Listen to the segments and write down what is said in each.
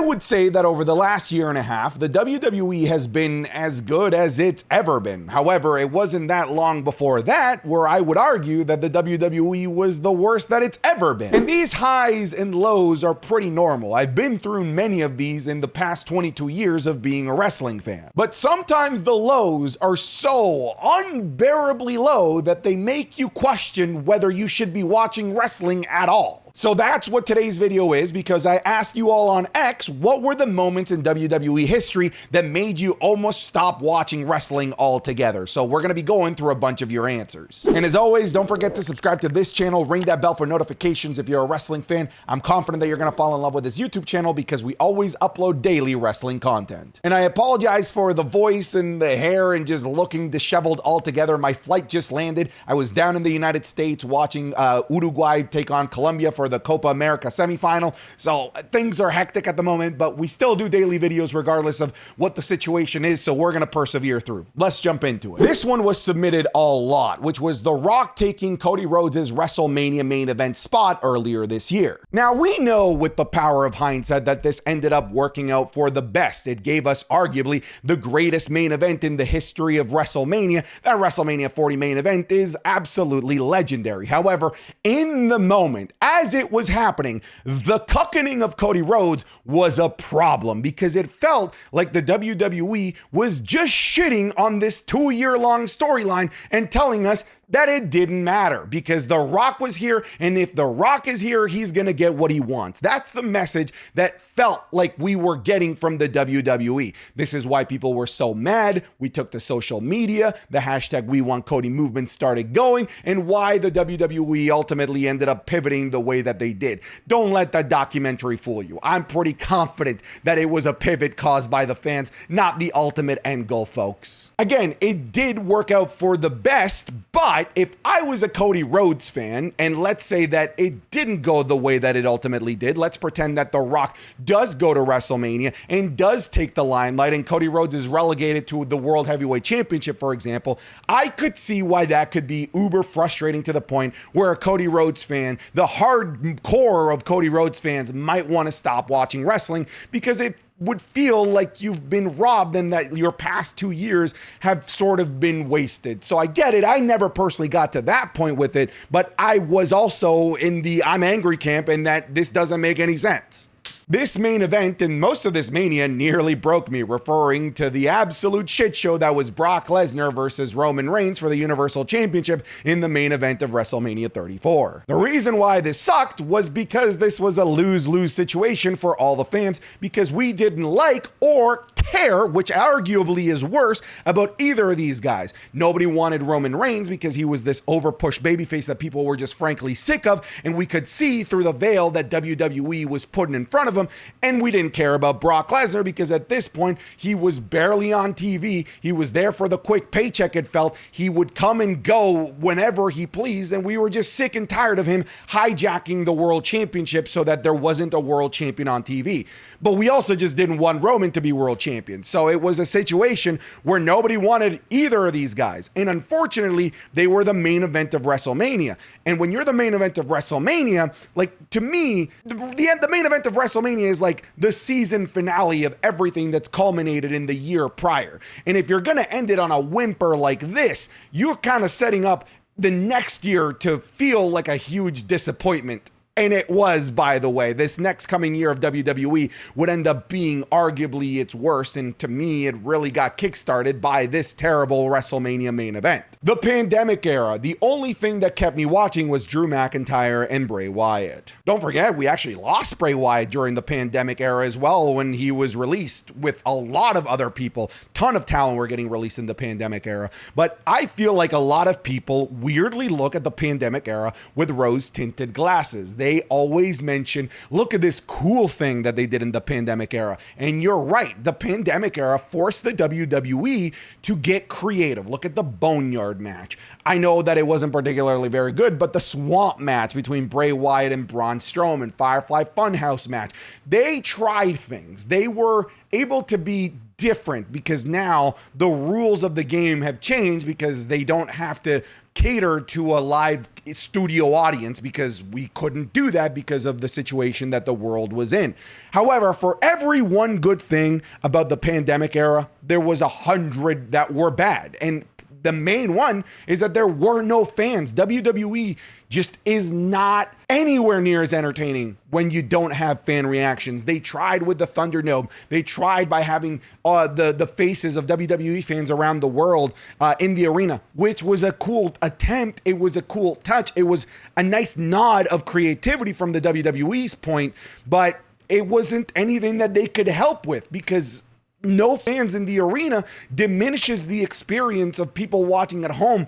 would say that over the last year and a half, the WWE has been as good as it's ever been. However, it wasn't that long before that where I would argue that the WWE was the worst that it's ever been. And these highs and lows are pretty normal. I've been through many of these in the past 22 years of being a wrestling fan. But sometimes the lows are so unbearably low that they make you question whether you should be watching wrestling at all. So that's what today's video is, because I asked you all on X, what were the moments in WWE history that made you almost stop watching wrestling altogether? So we're going to be going through a bunch of your answers. And as always, don't forget to subscribe to this channel, ring that bell for notifications if you're a wrestling fan. I'm confident that you're going to fall in love with this YouTube channel because we always upload daily wrestling content. And I apologize for the voice and the hair and just looking disheveled altogether. My flight just landed. I was down in the United States watching Uruguay take on Colombia for the Copa America semifinal. So things are hectic at the moment, but we still do daily videos regardless of what the situation is. So we're going to persevere through. Let's jump into it. This one was submitted a lot, which was The Rock taking Cody Rhodes' WrestleMania main event spot earlier this year. Now we know with the power of hindsight that this ended up working out for the best. It gave us arguably the greatest main event in the history of WrestleMania. That WrestleMania 40 main event is absolutely legendary. However, in the moment, as it was happening, the cuckening of Cody Rhodes was a problem because it felt like the WWE was just shitting on this 2-year-long storyline and telling us that it didn't matter because The Rock was here, and if The Rock is here, he's gonna get what he wants. That's the message that felt like we were getting from the WWE. This is why people were so mad. We took to social media, the hashtag We Want Cody movement started going, and why the WWE ultimately ended up pivoting the way that they did. Don't let that documentary fool you. I'm pretty confident that it was a pivot caused by the fans, not the ultimate end goal, folks. Again, it did work out for the best, but if I was a Cody Rhodes fan, and let's say that it didn't go the way that it ultimately did, let's pretend that The Rock does go to WrestleMania and does take the limelight, and Cody Rhodes is relegated to the World Heavyweight Championship, for example, I could see why that could be uber frustrating to the point where a Cody Rhodes fan, the hardcore of Cody Rhodes fans, might want to stop watching wrestling because it would feel like you've been robbed and that your past 2 years have sort of been wasted. So I get it. I never personally got to that point with it, but I was also in the I'm angry camp and that this doesn't make any sense. This main event and most of this Mania nearly broke me, referring to the absolute shit show that was Brock Lesnar versus Roman Reigns for the Universal Championship in the main event of WrestleMania 34. The reason why this sucked was because this was a lose-lose situation for all the fans because we didn't like or care, which arguably is worse, about either of these guys. Nobody wanted Roman Reigns because he was this overpushed babyface that people were just frankly sick of, and we could see through the veil that WWE was putting in front of him, and we didn't care about Brock Lesnar because at this point he was barely on TV. He was there for the quick paycheck. It felt he would come and go whenever he pleased, and we were just sick and tired of him hijacking the world championship so that there wasn't a world champion on TV. But we also just didn't want Roman to be world champion. So it was a situation where nobody wanted either of these guys. And unfortunately, they were the main event of WrestleMania. And when you're the main event of WrestleMania, like to me, the main event of WrestleMania is like the season finale of everything that's culminated in the year prior. And if you're going to end it on a whimper like this, you're kind of setting up the next year to feel like a huge disappointment. And it was, by the way. This next coming year of WWE would end up being arguably its worst. And to me, it really got kickstarted by this terrible WrestleMania main event. The pandemic era, the only thing that kept me watching was Drew McIntyre and Bray Wyatt. Don't forget, we actually lost Bray Wyatt during the pandemic era as well when he was released with a lot of other people. Ton of talent were getting released in the pandemic era. But I feel like a lot of people weirdly look at the pandemic era with rose-tinted glasses. They always mention, look at this cool thing that they did in the pandemic era. And you're right, the pandemic era forced the WWE to get creative. Look at the Boneyard match. I know that it wasn't particularly very good, but the Swamp match between Bray Wyatt and Braun Strowman, Firefly Funhouse match, they tried things. They were able to be different because now the rules of the game have changed because they don't have to cater to a live studio audience because we couldn't do that because of the situation that the world was in. However, for every one good thing about the pandemic era, there was 100 that were bad. And the main one is that there were no fans. WWE just is not anywhere near as entertaining when you don't have fan reactions. They tried with the Thunderdome. They tried by having the faces of WWE fans around the world in the arena, which was a cool attempt. It was a cool touch. It was a nice nod of creativity from the WWE's point, but it wasn't anything that they could help with because no fans in the arena diminishes the experience of people watching at home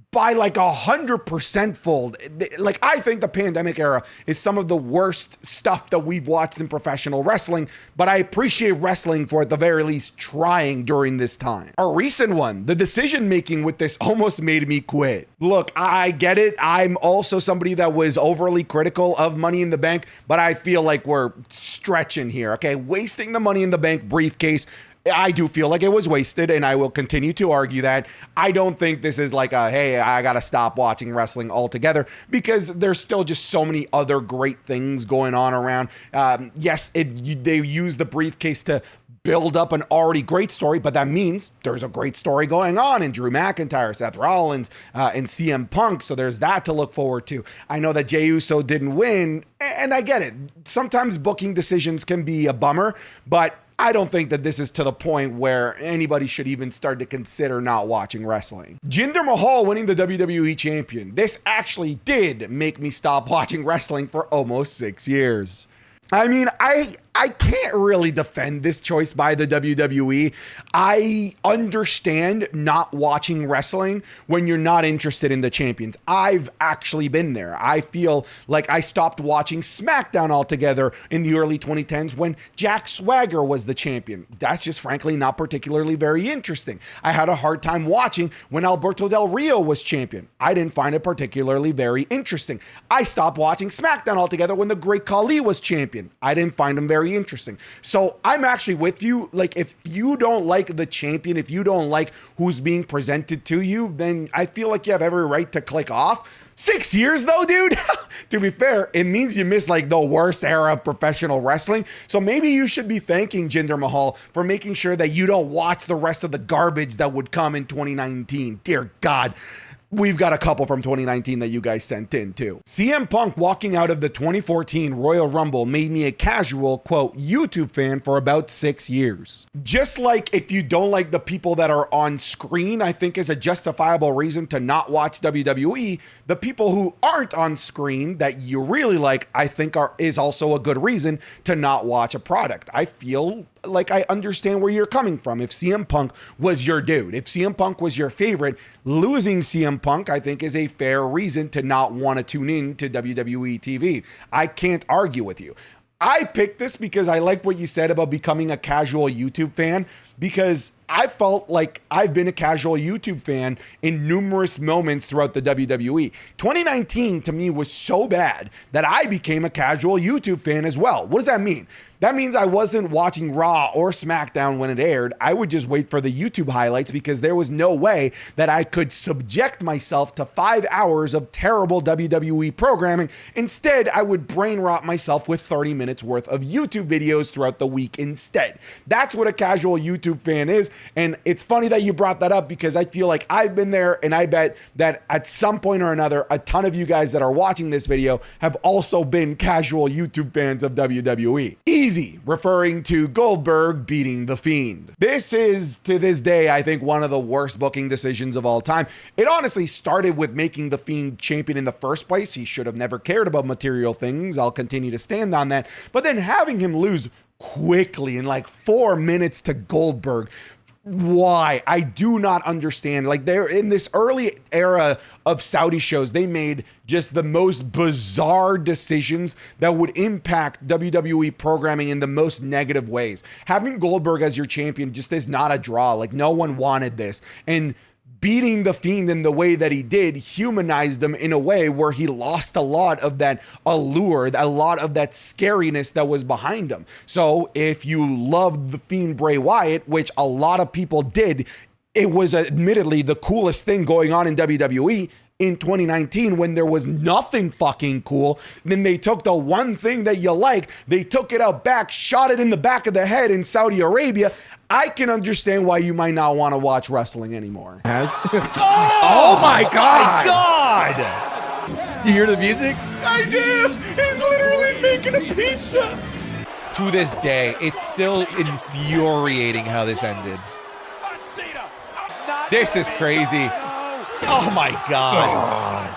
by like 100% fold. Like, I think the pandemic era is some of the worst stuff that we've watched in professional wrestling, but I appreciate wrestling for at the very least trying during this time. A recent one, the decision making with this almost made me quit. Look, I get it. I'm also somebody that was overly critical of Money in the Bank, but I feel like we're stretching here, okay? Wasting the Money in the Bank briefcase, I do feel like it was wasted, and I will continue to argue that. I don't think this is like a, hey, I got to stop watching wrestling altogether, because there's still just so many other great things going on around. Yes, they use the briefcase to build up an already great story, but that means there's a great story going on in Drew McIntyre, Seth Rollins, and CM Punk, so there's that to look forward to. I know that Jey Uso didn't win, and I get it. Sometimes booking decisions can be a bummer, but I don't think that this is to the point where anybody should even start to consider not watching wrestling. Jinder Mahal winning the WWE champion. This actually did make me stop watching wrestling for almost 6 years. I mean, I can't really defend this choice by the WWE. I understand not watching wrestling when you're not interested in the champions. I've actually been there. I feel like I stopped watching SmackDown altogether in the early 2010s when Jack Swagger was the champion. That's just frankly not particularly very interesting. I had a hard time watching when Alberto Del Rio was champion. I didn't find it particularly very interesting. I stopped watching SmackDown altogether when the Great Khali was champion. I didn't find him very interesting. So I'm actually with you. Like, if you don't like the champion, if you don't like who's being presented to you, then I feel like you have every right to click off. 6 years though, dude. To be fair, it means you missed like the worst era of professional wrestling. So maybe you should be thanking Jinder Mahal for making sure that you don't watch the rest of the garbage that would come in 2019. Dear God. We've got a couple from 2019 that you guys sent in too. CM Punk walking out of the 2014 Royal Rumble made me a casual, quote, YouTube fan for about 6 years. Just like if you don't like the people that are on screen, I think is a justifiable reason to not watch WWE, the people who aren't on screen that you really like, I think is also a good reason to not watch a product. I feel like I understand where you're coming from. If CM Punk was your dude, if CM Punk was your favorite, losing CM Punk, I think, is a fair reason to not want to tune in to WWE TV. I can't argue with you. I picked this because I like what you said about becoming a casual YouTube fan, because I felt like I've been a casual YouTube fan in numerous moments throughout the WWE. 2019 to me was so bad that I became a casual YouTube fan as well. What does that mean? That means I wasn't watching Raw or SmackDown when it aired. I would just wait for the YouTube highlights because there was no way that I could subject myself to 5 hours of terrible WWE programming. Instead, I would brain rot myself with 30 minutes worth of YouTube videos throughout the week instead. That's what a casual YouTube fan is. And it's funny that you brought that up because I feel like I've been there, and I bet that at some point or another, a ton of you guys that are watching this video have also been casual YouTube fans of WWE. Easy, referring to Goldberg beating the Fiend. This is, to this day, I think one of the worst booking decisions of all time. It honestly started with making the Fiend champion in the first place. He should have never cared about material things. I'll continue to stand on that. But then having him lose quickly in like 4 minutes to Goldberg, why? I do not understand. Like, they're in this early era of Saudi shows, they made just the most bizarre decisions that would impact WWE programming in the most negative ways. Having Goldberg as your champion just is not a draw. Like, no one wanted this. And beating the Fiend in the way that he did humanized him in a way where he lost a lot of that allure, a lot of that scariness that was behind him. So if you loved the Fiend Bray Wyatt, which a lot of people did, it was admittedly the coolest thing going on in WWE in 2019 when there was nothing fucking cool. Then they took the one thing that you like, they took it out back, shot it in the back of the head in Saudi Arabia. I can understand why you might not want to watch wrestling anymore. Oh my God! God! You hear the music? I do! He's literally making a pizza! To this day, it's still infuriating how this ended. This is crazy. Oh my God.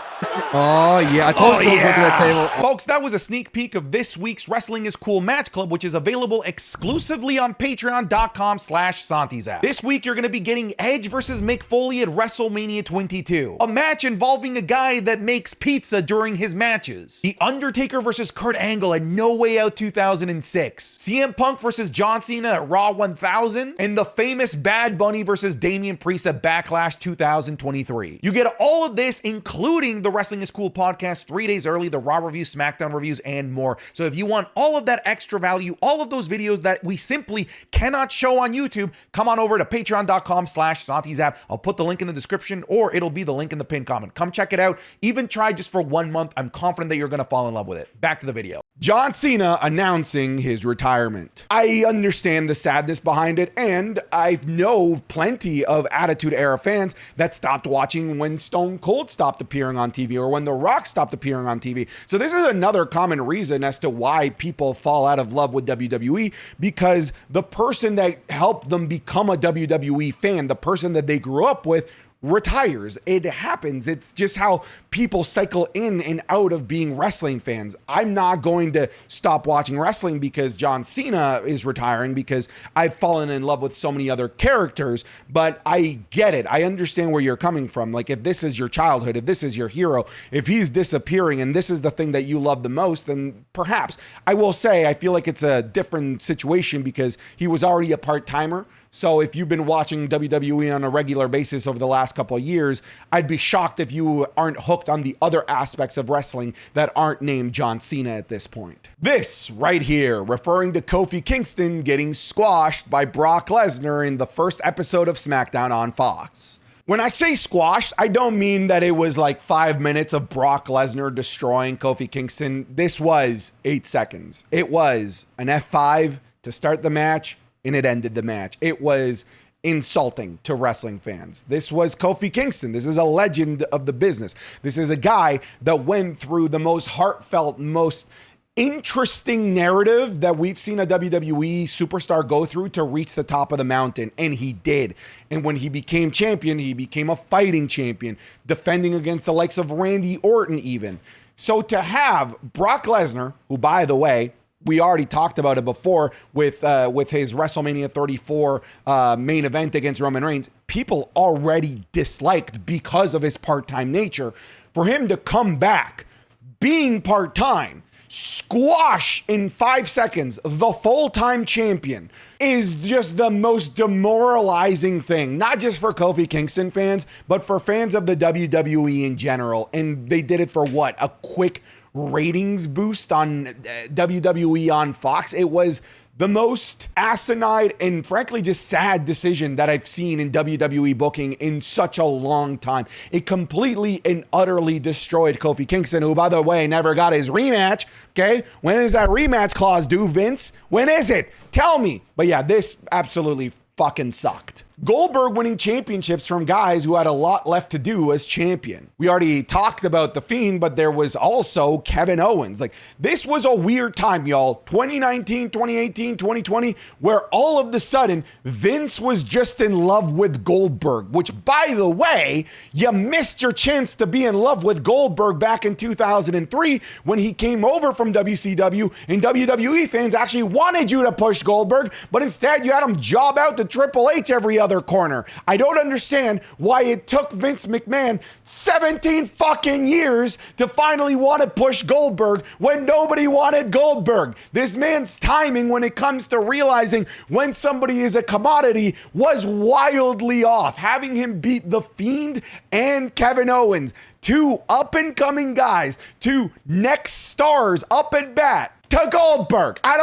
Oh, yeah. I told you to go to that table. Folks, that was a sneak peek of this week's Wrestling is Cool Match Club, which is available exclusively on patreon.com/SantiZap. This week, you're going to be getting Edge versus Mick Foley at WrestleMania 22. A match involving a guy that makes pizza during his matches. The Undertaker versus Kurt Angle at No Way Out 2006. CM Punk versus John Cena at Raw 1000. And the famous Bad Bunny versus Damian Priest at Backlash 2023. You get all of this, including the Wrestling is Cool podcast 3 days early, the Raw reviews, SmackDown reviews, and more. So if you want all of that extra value, all of those videos that we simply cannot show on YouTube, come on over to patreon.com/SantiZap. I'll put the link in the description, or it'll be the link in the pinned comment. Come check it out. Even try just for 1 month. I'm confident that you're going to fall in love with it. Back to the video. John Cena announcing his retirement. I understand the sadness behind it, and I know plenty of Attitude Era fans that stopped watching when Stone Cold stopped appearing on TV or when The Rock stopped appearing on TV. So this is another common reason as to why people fall out of love with WWE, because the person that helped them become a WWE fan, the person that they grew up with, retires. It happens. It's just how people cycle in and out of being wrestling fans. I'm not going to stop watching wrestling because John Cena is retiring, because I've fallen in love with so many other characters, but I get it. I understand where you're coming from. Like, if this is your childhood, if this is your hero, if he's disappearing and this is the thing that you love the most, then perhaps. I will say, I feel like it's a different situation because he was already a part-timer. So if you've been watching WWE on a regular basis over the last couple of years, I'd be shocked if you aren't hooked on the other aspects of wrestling that aren't named John Cena at this point. This right here, referring to Kofi Kingston getting squashed by Brock Lesnar in the first episode of SmackDown on Fox. When I say squashed, I don't mean that it was like 5 minutes of Brock Lesnar destroying Kofi Kingston. This was 8 seconds. It was an F5 to start the match, and it ended the match. It was insulting to wrestling fans. This was Kofi Kingston. This is a legend of the business. This is a guy that went through the most heartfelt, most interesting narrative that we've seen a WWE superstar go through to reach the top of the mountain, and he did. And when he became champion, he became a fighting champion, defending against the likes of Randy Orton even. So to have Brock Lesnar, who, by the way, we already talked about it before with his WrestleMania 34 main event against Roman Reigns, people already disliked because of his part-time nature. For him to come back, being part-time, squash in 5 seconds the full-time champion, is just the most demoralizing thing, not just for Kofi Kingston fans, but for fans of the WWE in general. And they did it for what? A quick ratings boost on WWE on Fox. It was the most asinine and frankly just sad decision that I've seen in WWE booking in such a long time. It completely and utterly destroyed Kofi Kingston, who, by the way, never got his rematch. Okay, when is that rematch clause due, Vince? When is it? Tell me. But yeah, this absolutely fucking sucked. Goldberg winning championships from guys who had a lot left to do as champion. We already talked about The Fiend, but there was also Kevin Owens. Like, this was a weird time, y'all. 2019, 2018, 2020, where all of the sudden Vince was just in love with Goldberg, which, by the way, you missed your chance to be in love with Goldberg back in 2003 when he came over from WCW, and WWE fans actually wanted you to push Goldberg, but instead you had him job out to Triple H every other other corner. I don't understand why it took Vince McMahon 17 fucking years to finally want to push Goldberg when nobody wanted Goldberg. This man's timing when it comes to realizing when somebody is a commodity was wildly off. Having him beat The Fiend and Kevin Owens, two up-and-coming guys, two next stars up at bat, to Goldberg. I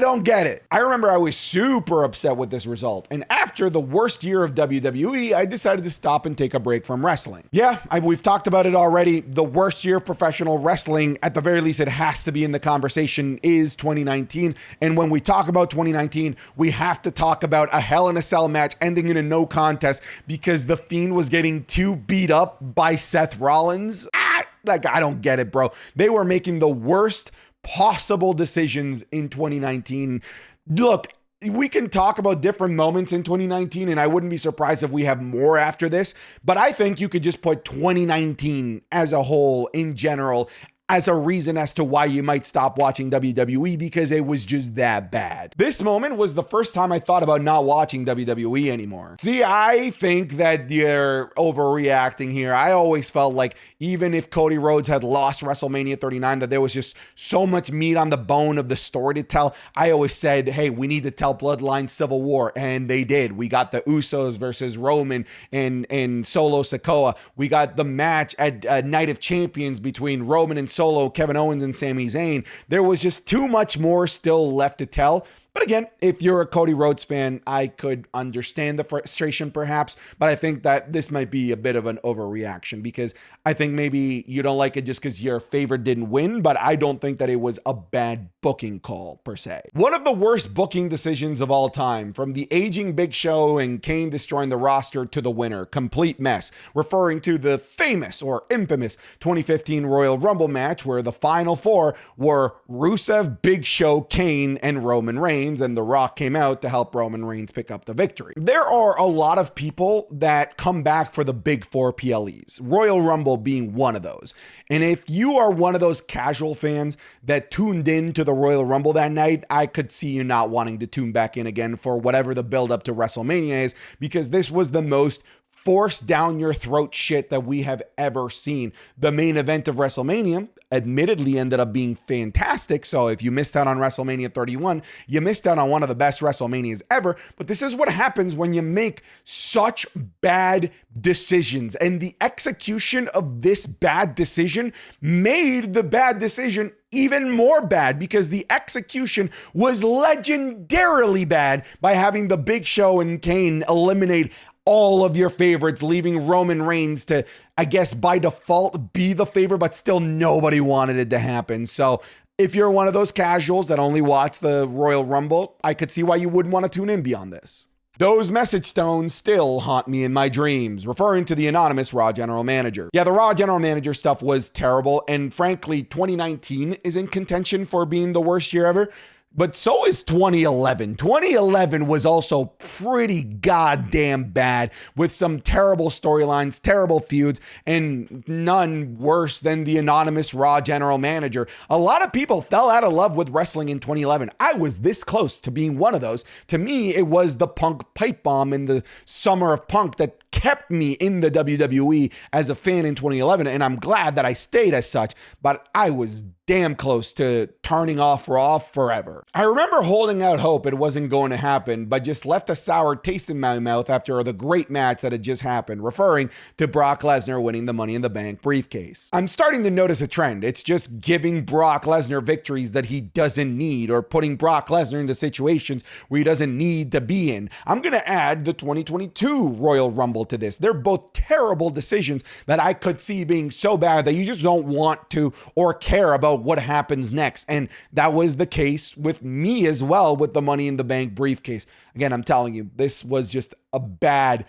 don't get it. I remember I was super upset with this result. And after the worst year of WWE, I decided to stop and take a break from wrestling. Yeah, we've talked about it already. The worst year of professional wrestling, at the very least, it has to be in the conversation, is 2019. And when we talk about 2019, we have to talk about a Hell in a Cell match ending in a no contest because The Fiend was getting too beat up by Seth Rollins. I don't get it, bro. They were making the worst possible decisions in 2019. Look, we can talk about different moments in 2019, and I wouldn't be surprised if we have more after this, but I think you could just put 2019 as a whole in general as a reason as to why you might stop watching WWE, because it was just that bad. This moment was the first time I thought about not watching WWE anymore. See, I think that you're overreacting here. I always felt like even if Cody Rhodes had lost WrestleMania 39, that there was just so much meat on the bone of the story to tell. I always said, hey, we need to tell Bloodline Civil War, and they did. We got the Usos versus Roman and Solo Sikoa. We got the match at Night of Champions between Roman and Solo, Kevin Owens and Sami Zayn. There was just too much more still left to tell. But again, if you're a Cody Rhodes fan, I could understand the frustration perhaps, but I think that this might be a bit of an overreaction because I think maybe you don't like it just because your favorite didn't win, but I don't think that it was a bad booking call per se. One of the worst booking decisions of all time, from the aging Big Show and Kane destroying the roster to the winner, complete mess, referring to the famous or infamous 2015 Royal Rumble match where the final four were Rusev, Big Show, Kane, and Roman Reigns, and The Rock came out to help Roman Reigns pick up the victory. There are a lot of people that come back for the big four PLEs, Royal Rumble being one of those. And if you are one of those casual fans that tuned in to the Royal Rumble that night, I could see you not wanting to tune back in again for whatever the build up to WrestleMania is, because this was the most forced down your throat shit that we have ever seen. The main event of WrestleMania admittedly ended up being fantastic. So if you missed out on WrestleMania 31, you missed out on one of the best WrestleManias ever. But this is what happens when you make such bad decisions. And the execution of this bad decision made the bad decision even more bad, because the execution was legendarily bad by having the Big Show and Kane eliminate all of your favorites, leaving Roman Reigns to, I guess, by default, be the favorite, but still nobody wanted it to happen. So if you're one of those casuals that only watch the Royal Rumble, I could see why you wouldn't want to tune in beyond this. Those message stones still haunt me in my dreams, referring to the anonymous Raw general manager. Yeah, the Raw general manager stuff was terrible, and frankly, 2019 is in contention for being the worst year ever. But so is 2011. 2011 was also pretty goddamn bad, with some terrible storylines, terrible feuds, and none worse than the anonymous Raw general manager. A lot of people fell out of love with wrestling in 2011. I was this close to being one of those. To me, it was the Punk pipe bomb in the summer of Punk that kept me in the WWE as a fan in 2011, and I'm glad that I stayed as such, but I was damn close to turning off Raw forever. I remember holding out hope it wasn't going to happen, but just left a sour taste in my mouth after the great match that had just happened, referring to Brock Lesnar winning the Money in the Bank briefcase. I'm starting to notice a trend. It's just giving Brock Lesnar victories that he doesn't need, or putting Brock Lesnar into situations where he doesn't need to be in. I'm going to add the 2022 Royal Rumble to this. They're both terrible decisions that I could see being so bad that you just don't want to or care about what happens next. And that was the case with me as well with the Money in the Bank briefcase. Again, I'm telling you, this was just a bad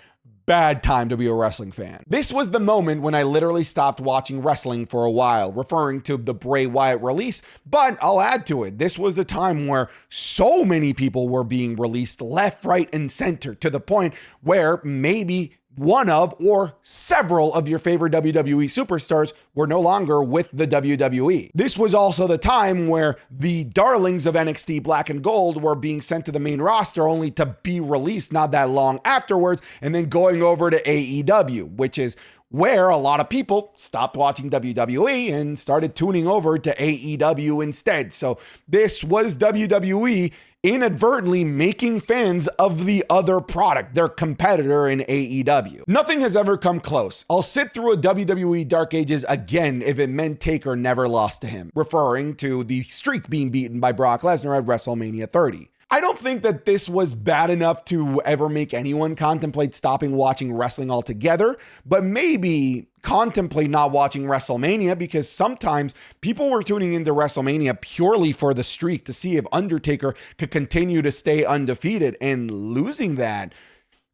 time to be a wrestling fan. This was the moment when I literally stopped watching wrestling for a while, referring to the Bray Wyatt release, but I'll add to it. This was the time where so many people were being released left, right, and center, to the point where maybe one of or several of your favorite WWE superstars were no longer with the WWE. This was also the time where the darlings of NXT Black and Gold were being sent to the main roster only to be released not that long afterwards and then going over to AEW, which is where a lot of people stopped watching WWE and started tuning over to AEW instead. So this was WWE inadvertently making fans of the other product, their competitor in AEW. Nothing has ever come close. I'll sit through a WWE Dark Ages again if it meant Taker never lost to him, referring to the streak being beaten by Brock Lesnar at WrestleMania 30. I don't think that this was bad enough to ever make anyone contemplate stopping watching wrestling altogether, but maybe contemplate not watching WrestleMania, because sometimes people were tuning into WrestleMania purely for the streak to see if Undertaker could continue to stay undefeated, and losing that,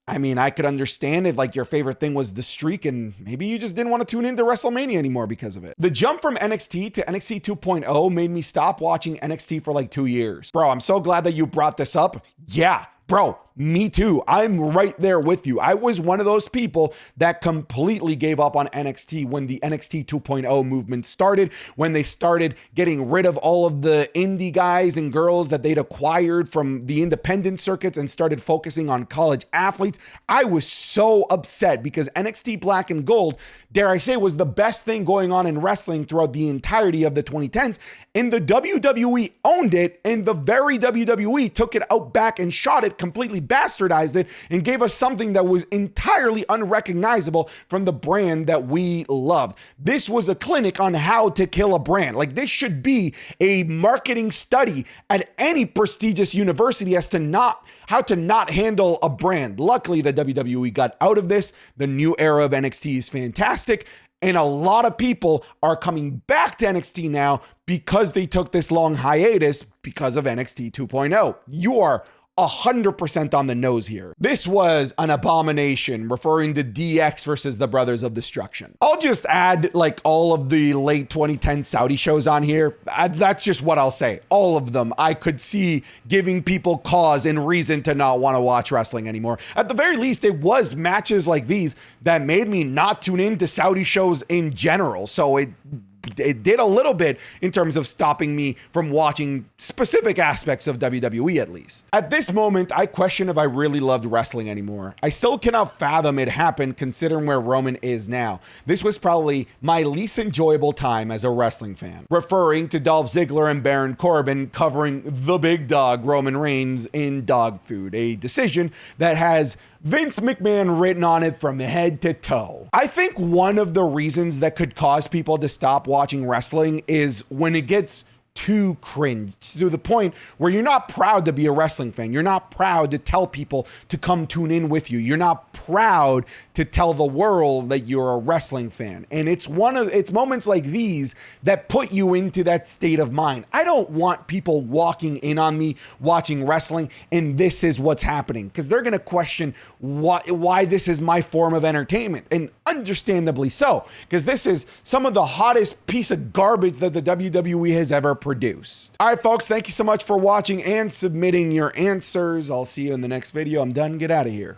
I mean, I could understand it, like your favorite thing was the streak and maybe you just didn't want to tune into WrestleMania anymore because of it. The jump from NXT to NXT 2.0 made me stop watching NXT for like 2 years. Bro, I'm so glad that you brought this up. Yeah, bro, me too. I'm right there with you. I was one of those people that completely gave up on NXT when the NXT 2.0 movement started, when they started getting rid of all of the indie guys and girls that they'd acquired from the independent circuits and started focusing on college athletes. I was so upset because NXT Black and Gold, dare I say, was the best thing going on in wrestling throughout the entirety of the 2010s. And the WWE owned it, and the very WWE took it out back and shot it, completely bastardized it, and gave us something that was entirely unrecognizable from the brand that we loved. This was a clinic on how to kill a brand. Like, this should be a marketing study at any prestigious university as to how to not handle a brand. Luckily, the WWE got out of this. The new era of NXT is fantastic. And a lot of people are coming back to NXT now because they took this long hiatus because of NXT 2.0. You are 100% on the nose here. This was an abomination, referring to DX versus the Brothers of Destruction. I'll just add like all of the late 2010 Saudi shows on here. That's just what I'll say. All of them I could see giving people cause and reason to not want to watch wrestling anymore. At the very least, it was matches like these that made me not tune into Saudi shows in general. So it did a little bit in terms of stopping me from watching specific aspects of WWE, at least. At this moment, I question if I really loved wrestling anymore. I still cannot fathom it happened considering where Roman is now. This was probably my least enjoyable time as a wrestling fan. Referring to Dolph Ziggler and Baron Corbin covering the big dog Roman Reigns in dog food, a decision that has Vince McMahon written on it from head to toe. I think one of the reasons that could cause people to stop watching wrestling is when it gets too cringe, to the point where you're not proud to be a wrestling fan. You're not proud to tell people to come tune in with you. You're not proud to tell the world that you're a wrestling fan. And it's moments like these that put you into that state of mind. I don't want people walking in on me watching wrestling and this is what's happening, because they're going to question why this is my form of entertainment. And understandably so, because this is some of the hottest piece of garbage that the WWE has ever produced. All right, folks, thank you so much for watching and submitting your answers. I'll see you in the next video. I'm done. Get out of here.